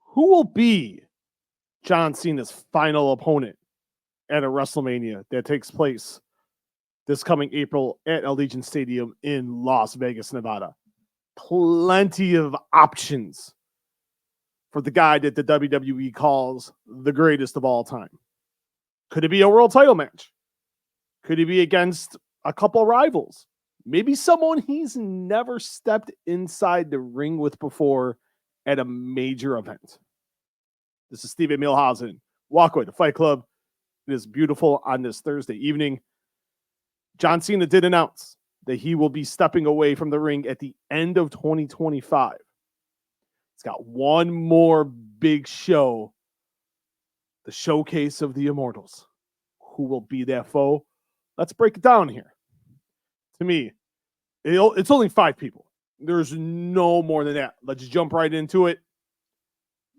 Who will be John Cena's final opponent at a WrestleMania that takes place this coming April at Allegiant Stadium in Las Vegas, Nevada? Plenty of options for the guy that the WWE calls the greatest of all time. Could it be a world title match? Could it be against a couple rivals? Maybe someone he's never stepped inside the ring with before at a major event. This is Steven Milhausen. Walkway to Fight Club. It is beautiful on this Thursday evening. John Cena did announce that he will be stepping away from the ring at the end of 2025. He's got one more big show, the Showcase of the Immortals. Who will be that foe? Let's break it down here. To me, it's only 5 people. There's no more than that. Let's jump right into it.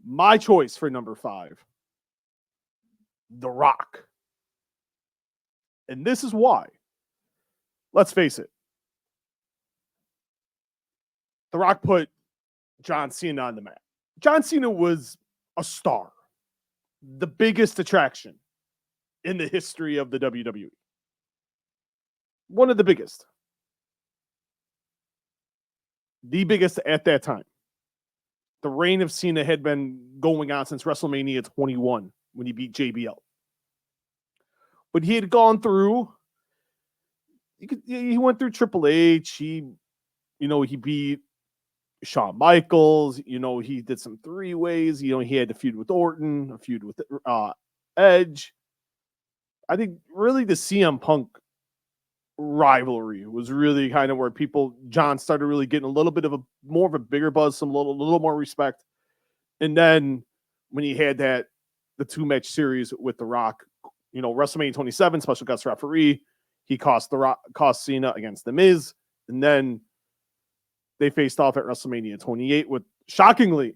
My choice for number 5, The Rock. And this is why. Let's face it. The Rock put John Cena on the map. John Cena was a star, the biggest attraction in the history of the WWE. One of the biggest. The biggest at that time. The reign of Cena had been going on since WrestleMania 21 when he beat JBL. But he had gone through, he went through Triple H. He beat Shawn Michaels. He did some 3-ways. He had a feud with Orton, a feud with Edge. I think really the CM Punk rivalry was really kind of where John started really getting a little bit of more of a bigger buzz, a little more respect. And then when he had the 2-match series with The Rock, WrestleMania 27, special guest referee, he cost Cena against The Miz. And then they faced off at WrestleMania 28 with, shockingly,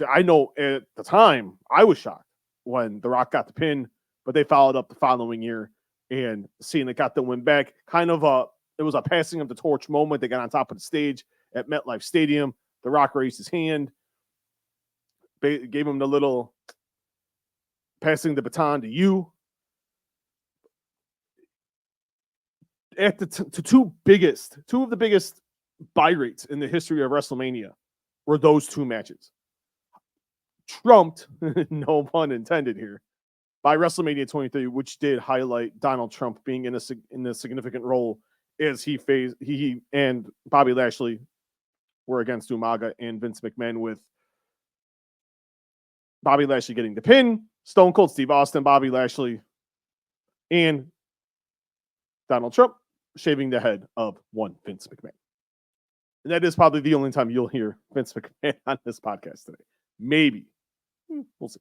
I know at the time, I was shocked when The Rock got the pin, but they followed up the following year and Cena got the win back. It was a passing of the torch moment. They got on top of the stage at MetLife Stadium. The Rock raised his hand, gave him the little passing the baton to you. At the two of the biggest buy rates in the history of WrestleMania were those 2 matches. Trumped, no pun intended here, by WrestleMania 23, which did highlight Donald Trump being in a significant role as he and Bobby Lashley were against Umaga and Vince McMahon, with Bobby Lashley getting the pin, Stone Cold Steve Austin, Bobby Lashley, and Donald Trump shaving the head of one Vince McMahon. And that is probably the only time you'll hear Vince McMahon on this podcast today. Maybe. We'll see.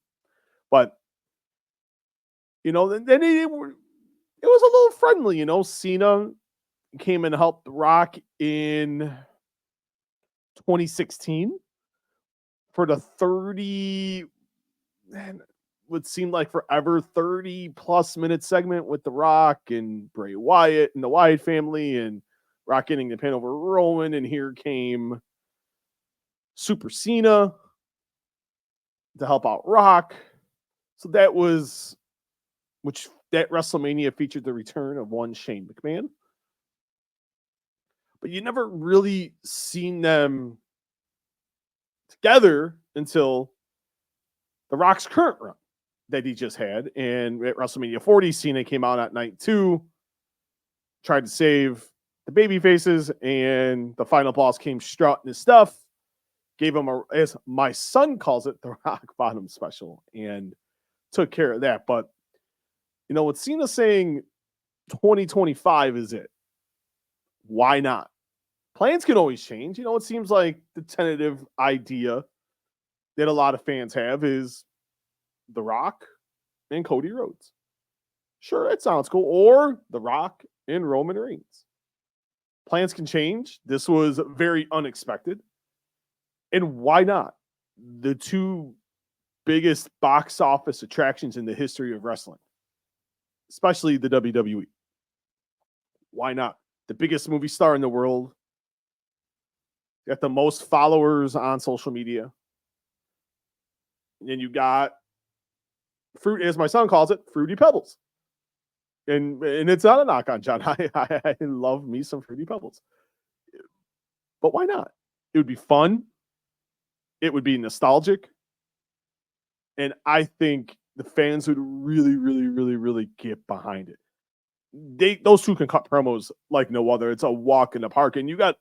But, then it was a little friendly. Cena came and helped The Rock in 2016 for the 30, would seem like forever, 30-plus minute segment with The Rock and Bray Wyatt and the Wyatt family and Rock getting the pin over Roman. And here came Super Cena to help out Rock. So that WrestleMania featured the return of one Shane McMahon. But you never really seen them together until The Rock's current run that he just had. And at WrestleMania 40, Cena came out at night 2, tried to save the baby faces, and the final boss came strutting his stuff, gave him as my son calls it, the rock bottom special, and took care of that. But with Cena saying 2025 is it, why not? Plans can always change. It seems like the tentative idea that a lot of fans have is The Rock and Cody Rhodes. Sure, it sounds cool. Or The Rock and Roman Reigns. Plans can change. This was very unexpected. And why not? The 2 biggest box office attractions in the history of wrestling, especially the WWE. Why not? The biggest movie star in the world, got the most followers on social media, And you got fruit, as my son calls it, Fruity Pebbles. And it's not a knock on John. I love me some Fruity Pebbles. But why not? It would be fun. It would be nostalgic. And I think the fans would really, really, really, really get behind it. Those two can cut promos like no other. It's a walk in the park. And you got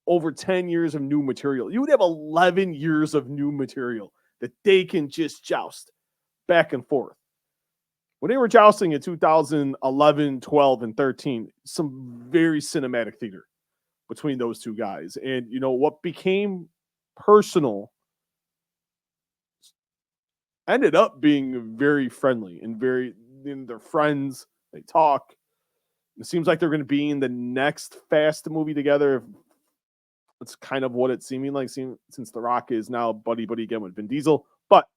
over 10 years of new material. You would have 11 years of new material that they can just joust back and forth. When they were jousting in 2011, 12, and 13, some very cinematic theater between those two guys. And, you know, what became personal ended up being very friendly and they're friends. They talk. It seems like they're going to be in the next Fast movie together. That's kind of what it's seeming like since The Rock is now buddy again with Vin Diesel. But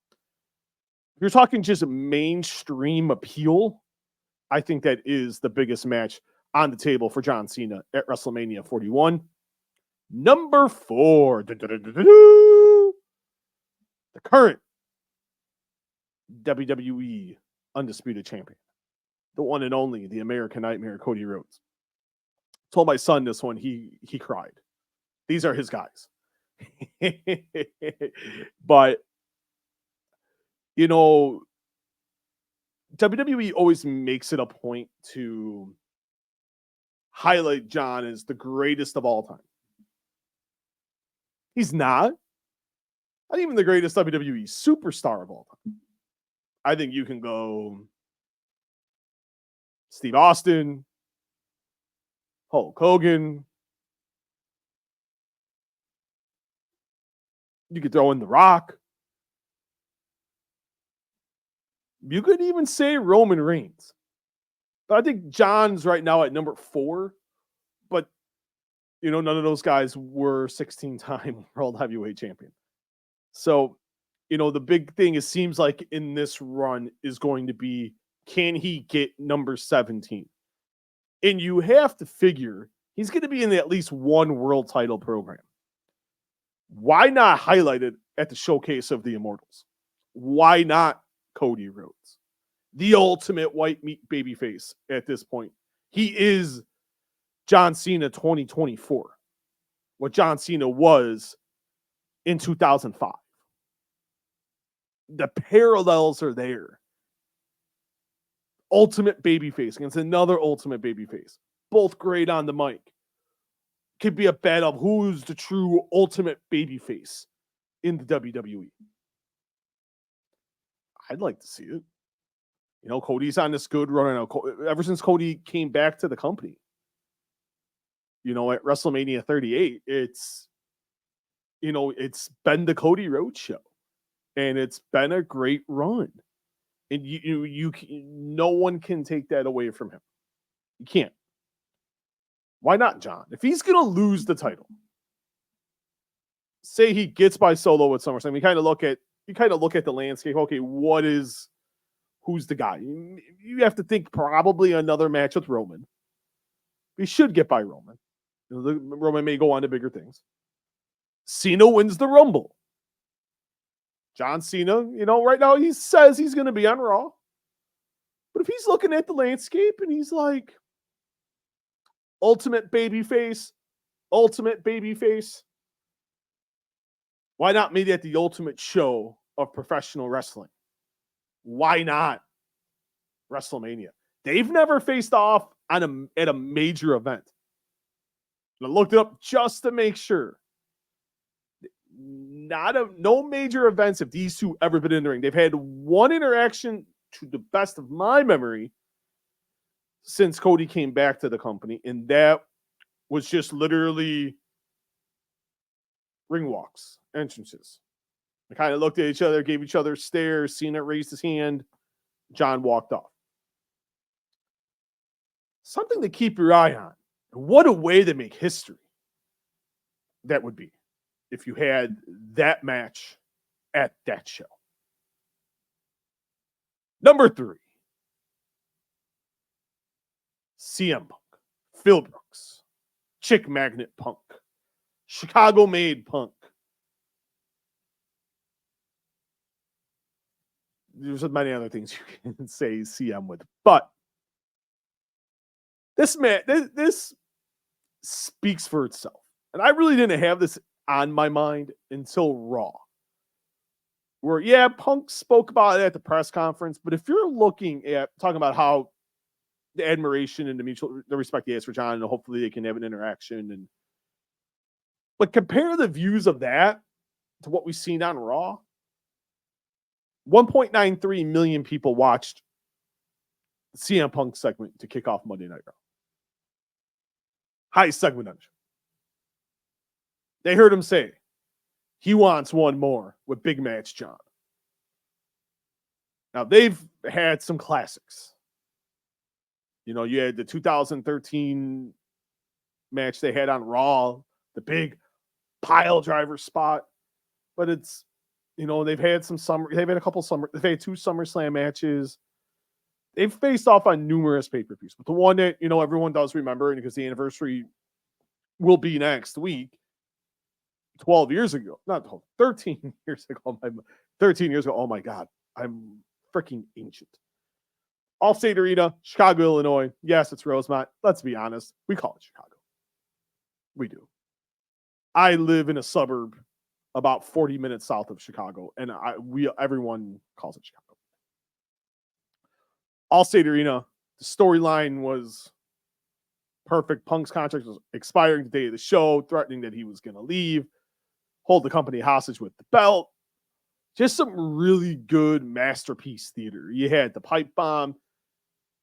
if you're talking just mainstream appeal, I think that is the biggest match on the table for John Cena at WrestleMania 41. Number 4, the current WWE Undisputed Champion, the one and only, the American Nightmare, Cody Rhodes. Told my son this one, he cried. These are his guys. But, you know, WWE always makes it a point to highlight John as the greatest of all time. He's not even the greatest WWE superstar of all time. I think you can go Steve Austin, Hulk Hogan. You could throw in The Rock. You could even say Roman Reigns. But I think John's right now at number 4. But, you know, none of those guys were 16-time World Heavyweight Champion. So, you know, the big thing, it seems like in this run is going to be, can he get number 17? And you have to figure he's going to be in at least one world title program. Why not highlight it at the Showcase of the Immortals? Why not Cody Rhodes? The ultimate white meat babyface at this point. He is John Cena 2024. What John Cena was in 2005. The parallels are there. Ultimate babyface against another ultimate babyface. Both great on the mic. Could be a bet of who's the true ultimate babyface in the WWE. I'd like to see it. You know, Cody's on this good run now. Ever since Cody came back to the company, you know, at WrestleMania 38, it's been the Cody Rhodes show, and it's been a great run. And no one can take that away from him. You can't. Why not, John? If he's gonna lose the title, say he gets by Solo at SummerSlam, you kind of look at the landscape. Okay, who's the guy? You have to think probably another match with Roman. He should get by Roman. You know, Roman may go on to bigger things. Cena wins the Rumble. John Cena, you know, right now he says he's going to be on Raw. But if he's looking at the landscape and he's like, ultimate babyface, why not meet at the ultimate show of professional wrestling? Why not WrestleMania? They've never faced off at a major event. I looked it up just to make sure. No major events have these two ever been in the ring. They've had one interaction, to the best of my memory, since Cody came back to the company, and that was just literally ring walks, entrances. They kind of looked at each other, gave each other stares. Cena raised his hand. John walked off. Something to keep your eye on. What a way to make history that would be if you had that match at that show. Number 3. CM Punk, Phil Brooks, Chick Magnet Punk, Chicago made Punk. there's many other things you can say CM with, but this speaks for itself. And I really didn't have this on my mind until Raw, where, yeah, Punk spoke about it at the press conference, but if you're looking at talking about how the admiration and the respect he has for John, and hopefully they can have an interaction, but compare the views of that to what we've seen on Raw. 1.93 million people watched CM Punk segment to kick off Monday Night Raw. Highest segment on the show. They heard him say he wants one more with Big Match John. Now, they've had some classics. You know, you had the 2013 match they had on Raw, the big pile driver spot. But it's, you know, they've had two SummerSlam matches. They've faced off on numerous pay-per-views. But the one that, you know, everyone does remember, and because the anniversary will be next week, 12 years ago, not 12, 13 years ago. 13 years ago. Oh my God. I'm freaking ancient. Allstate Arena, Chicago, Illinois. Yes, it's Rosemont. Let's be honest. We call it Chicago. We do. I live in a suburb about 40 minutes south of Chicago, and everyone calls it Chicago. Allstate Arena, the storyline was perfect. Punk's contract was expiring the day of the show, threatening that he was going to leave, hold the company hostage with the belt. Just some really good masterpiece theater. You had the pipe bomb.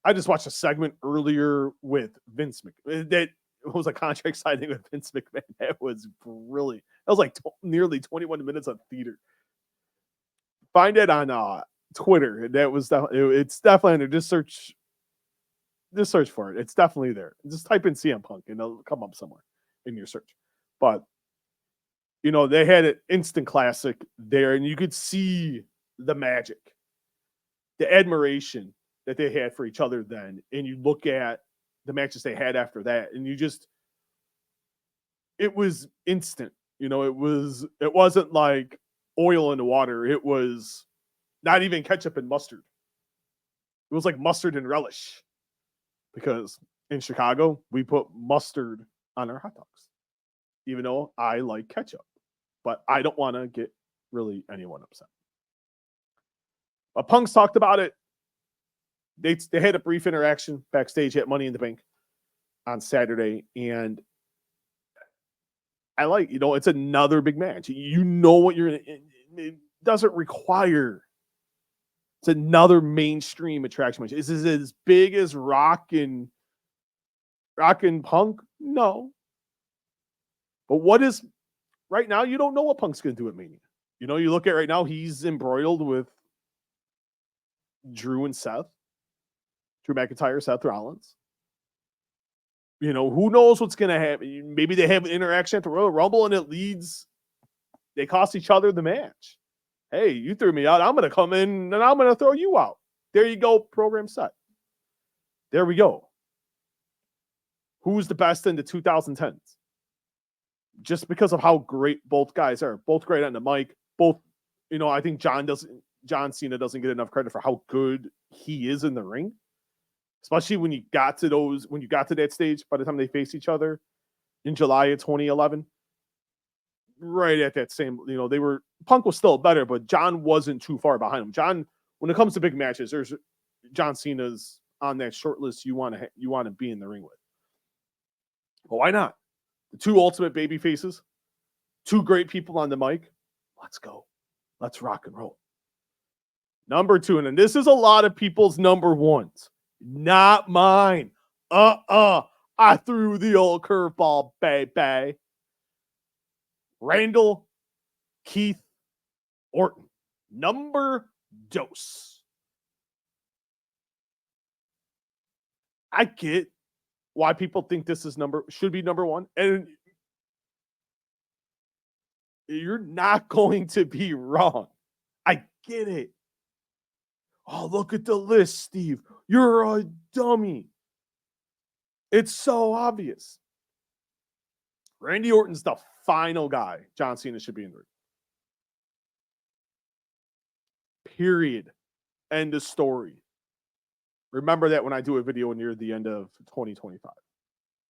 I just watched a segment earlier with Vince McMahon. That was a contract signing with Vince McMahon. That was brilliant. That was like nearly 21 minutes of theater. Find it on Twitter. It's definitely under. Just search for it. It's definitely there. Just type in CM Punk and it'll come up somewhere in your search. But you know, they had an instant classic there, and you could see the magic, the admiration that they had for each other then. And you look at the matches they had after that, and it was instant. You know, it wasn't like oil in the water. It was not even ketchup and mustard. It was like mustard and relish, because in Chicago, we put mustard on our hot dogs, even though I like ketchup. But I don't want to get really anyone upset. But Punk's talked about it. They had a brief interaction backstage at Money in the Bank on Saturday. And I like, you know, it's another big match. You know what it doesn't require. It's another mainstream attraction match. Is it as big as Rock and Punk? No. But what is... Right now, you don't know what Punk's going to do at Mania. You know, you look at right now, he's embroiled with Drew and Seth. Drew McIntyre, Seth Rollins. You know, who knows what's going to happen. Maybe they have an interaction at the Royal Rumble and it leads... They cost each other the match. Hey, you threw me out. I'm going to come in and I'm going to throw you out. There you go. Program set. There we go. Who's the best in the 2010s? Just because of how great both guys are. Both great on the mic. Both, you know, I think John Cena doesn't get enough credit for how good he is in the ring. Especially when you got to that stage by the time they faced each other in July of 2011. Right at that same, you know, Punk was still better, but John wasn't too far behind him. John, when it comes to big matches, there's John Cena's on that short list you want to be in the ring with. But why not? The two ultimate baby faces, two great people on the mic. Let's go. Let's rock and roll. Number two, and this is a lot of people's number ones. Not mine. I threw the old curveball, baby. Randall Keith Orton. Number dos. I get why people think this is should be number one. And you're not going to be wrong. I get it. Oh, look at the list, Steve. You're a dummy. It's so obvious. Randy Orton's the final guy John Cena should be in the ring. Period. End of story. Remember that when I do a video near the end of 2025.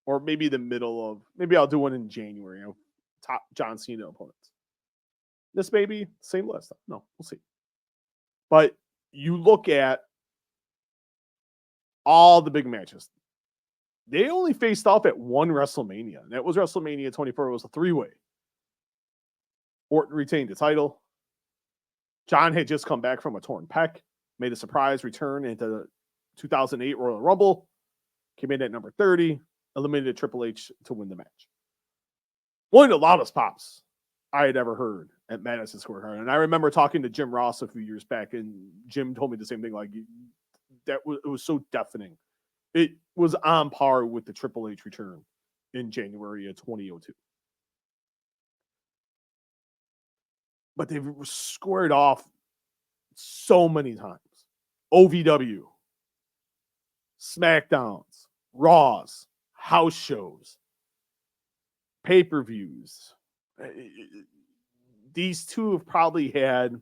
Or maybe the middle of, maybe I'll do one in January of top John Cena opponents. This may be same list. No, we'll see. But you look at all the big matches. They only faced off at one WrestleMania, and that was WrestleMania 24. It was a three-way. Orton retained the title. John had just come back from a torn pec, made a surprise return into the 2008 Royal Rumble, came in at number 30, eliminated Triple H to win the match. One of the loudest pops I had ever heard at Madison Square Garden. And I remember talking to Jim Ross a few years back, and Jim told me the same thing. Like, it was so deafening. It was on par with the Triple H return in January of 2002. But they've squared off so many times. OVW, SmackDowns, Raws, house shows, pay-per-views. These two have probably had,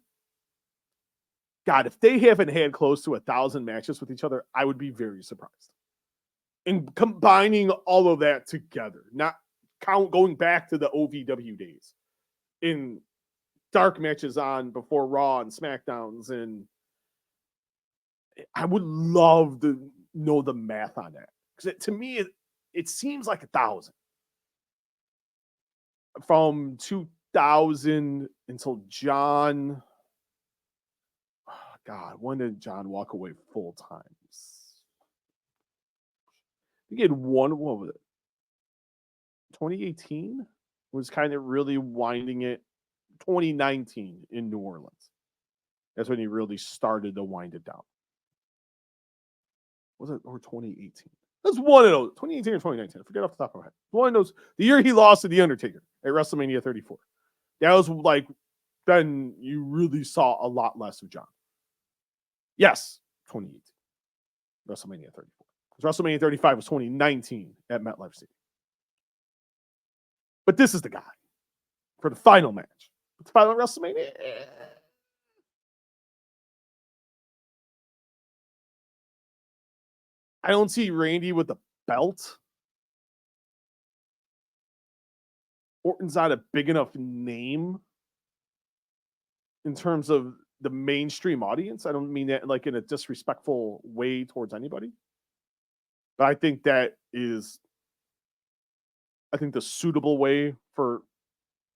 God, if they haven't had close to 1,000 matches with each other, I would be very surprised. And combining all of that together, not going back to the OVW days, in dark matches on before Raw and SmackDowns, and I would love to know the math on that, because to me it seems like 1,000 from 2000 until John. Oh God, when did John walk away full time? He had one. What was it? 2018 was kind of really winding it. 2019 in New Orleans. That's when he really started to wind it down. Was it, or 2018? That's one of those. 2018 or 2019. I forget off the top of my head. One of those. The year he lost to The Undertaker at WrestleMania 34. That was like, then you really saw a lot less of John. Yes, 2018. WrestleMania 34. Because WrestleMania 35 was 2019 at MetLife Stadium. But this is the guy for the final match. The final WrestleMania. I don't see Randy with the belt. Orton's not a big enough name in terms of the mainstream audience. I don't mean that like in a disrespectful way towards anybody. But I think that is, I think, the suitable way for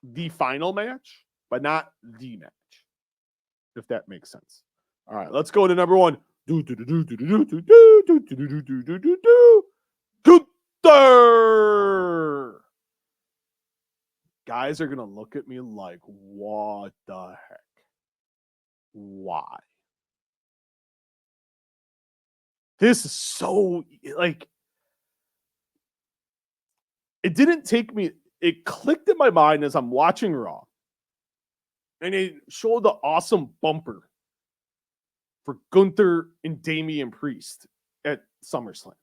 the final match, but not the match, if that makes sense. All right, let's go to number one. Gunther. Guys are gonna look at me like, what the heck? Why? This is so, like, it didn't take me, it clicked in my mind as I'm watching Raw. And it showed the awesome bumper for Gunther and Damian Priest at SummerSlam.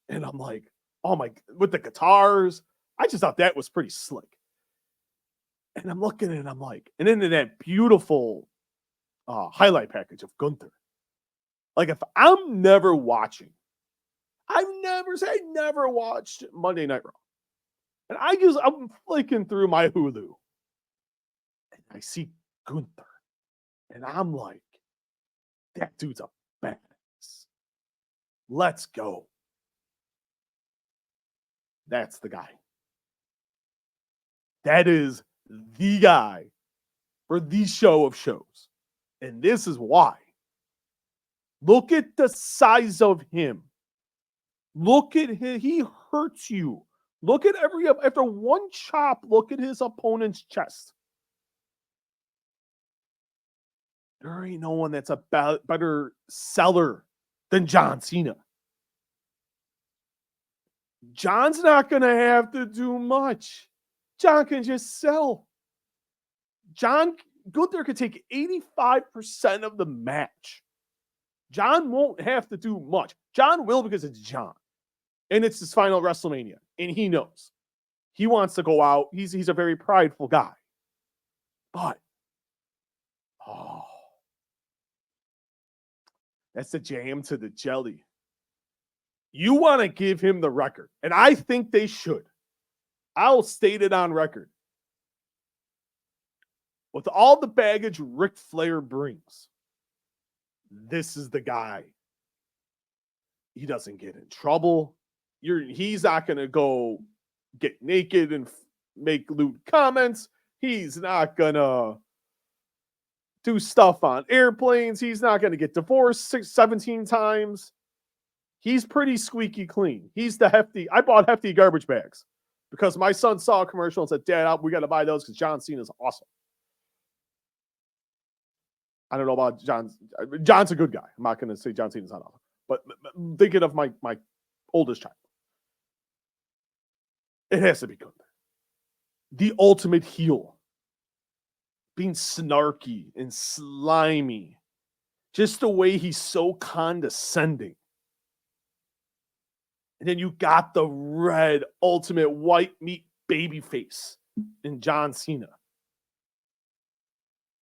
And I'm like, oh my, with the guitars, I just thought that was pretty slick. And I'm looking at it and I'm like, and then that beautiful highlight package of Gunther. Like, if I'm never watching, I've never watched Monday Night Raw. And I'm flicking through my Hulu. And I see Gunther. And I'm like, that dude's a badass. Let's go. That's the guy. That is the guy for the show of shows. And this is why. Look at the size of him. Look at him. He hurts you. Look at after one chop, look at his opponent's chest. There ain't no one that's a better seller than John Cena. John's not going to have to do much. John can just sell. Gunther could take 85% of the match. John won't have to do much. John will, because it's John. And it's his final WrestleMania. And he knows. He wants to go out. He's a very prideful guy. But, That's the jam to the jelly. You want to give him the record, and I think they should. I'll state it on record. With all the baggage Ric Flair brings, this is the guy. He doesn't get in trouble. He's not going to go get naked and make lewd comments. He's not going to do stuff on airplanes. He's not going to get divorced 17 times. He's pretty squeaky clean. He's the hefty. I bought hefty garbage bags because my son saw a commercial and said, Dad, we got to buy those because John Cena is awesome. I don't know about John. John's a good guy. I'm not going to say John Cena's not awesome. But thinking of my oldest child. It has to be good. The ultimate heel. Being snarky and slimy. Just the way he's so condescending. And then you got the red, ultimate white meat baby face in John Cena.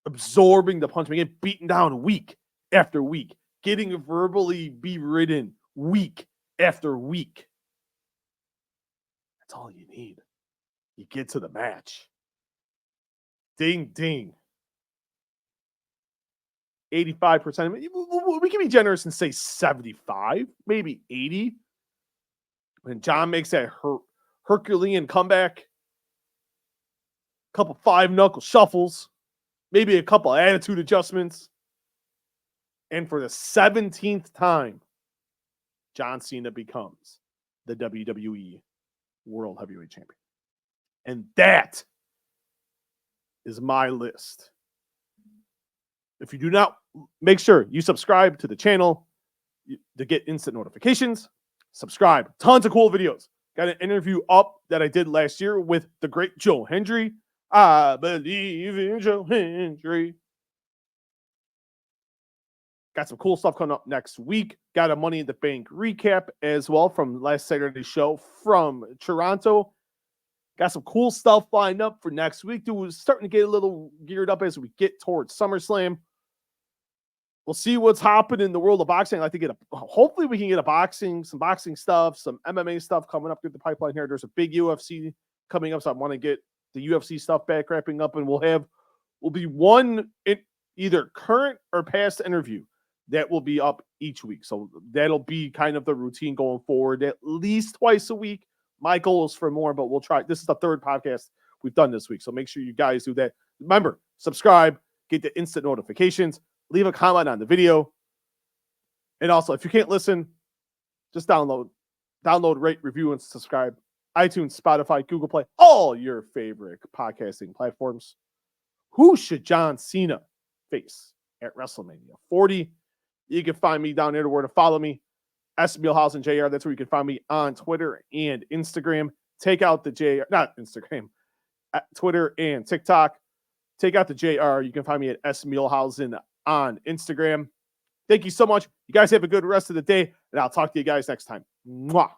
Absorbing the punch, getting beaten down week after week. Getting verbally beridden week after week. That's all you need. You get to the match. Ding, ding. 85%. We can be generous and say 75, maybe 80. When John makes that Herculean comeback, a couple 5-knuckle shuffles, maybe a couple attitude adjustments. And for the 17th time, John Cena becomes the WWE World Heavyweight Champion. And that is my list. If you do not, make sure you subscribe to the channel to get instant notifications. Subscribe. Tons of cool videos. Got an interview up that I did last year with the great Joe Hendry. I believe in Joe Hendry. Got some cool stuff coming up next week. Got a Money in the Bank recap as well from last Saturday's show from Toronto. Got some cool stuff lined up for next week. Dude, we're starting to get a little geared up as we get towards SummerSlam. We'll see what's happening in the world of boxing. I'd like to get hopefully we can get some boxing stuff, some MMA stuff coming up through the pipeline here. There's a big UFC coming up, so I want to get the UFC stuff back wrapping up, and we'll be one either current or past interview that will be up each week. So that'll be kind of the routine going forward, at least twice a week. My goal is for more, but we'll try. This is the third podcast we've done this week, so make sure you guys do that. Remember, subscribe, get the instant notifications, leave a comment on the video. And also, if you can't listen, just download, rate, review, and subscribe. iTunes, Spotify, Google Play, all your favorite podcasting platforms. Who should John Cena face at WrestleMania 40? You can find me down there where to follow me. S. Milhouse and JR. That's where you can find me on Twitter and Instagram. Take out the JR, not Instagram, Twitter and TikTok. Take out the JR. You can find me at S. Milhausen on Instagram. Thank you so much. You guys have a good rest of the day, and I'll talk to you guys next time. Mwah.